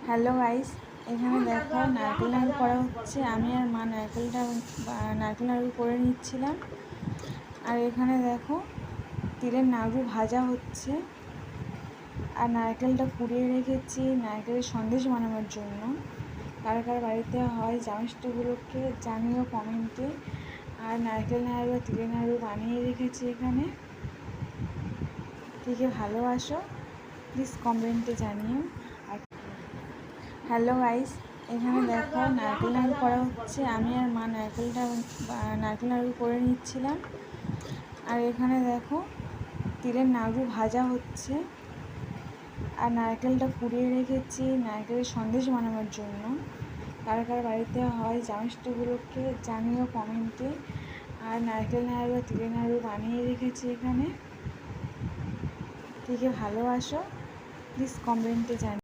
Hello guys, এখানে দেখো নারকেল নাড়ু করা হচ্ছে। আমি আর মা নারকেল নাড়ু করে নিচ্ছিলাম। আর এখানে দেখো তিলের নাড়ু ভাজা হচ্ছে। আর নারকেলটা কুড়িয়ে রেখেছি নারকেলের সন্দেশ বানানোর জন্য। কার কার বাড়িতে হয় জামাইষষ্ঠীগুলোকে জানিও কমেন্টে। আর নারকেল নাড়ু আর তিলের নাড়ু বানিয়ে রেখেছি এখানে। কে কে ভালোবাসো প্লিজ কমেন্টে জানিও। আর হ্যালো গাইস, এখানে দেখো নারকেল নাড়ু করা হচ্ছে। আমি আর মা নারকেল নাড়ু করে নিচ্ছিলাম। আর এখানে দেখো তিলের নাড়ু ভাজা হচ্ছে। আর নারকেলটা কুড়িয়ে রেখেছি নারকেলের সন্দেশ বানানোর জন্য। কার কার বাড়িতে হয় জামাইষষ্ঠীগুলোকে জানিও কমেন্টে। আর নারকেল নাড়ু আর তিলের নাড়ু বানিয়ে রেখেছি এখানে। কে কে ভালোবাসো প্লিজ কমেন্টে জানিও।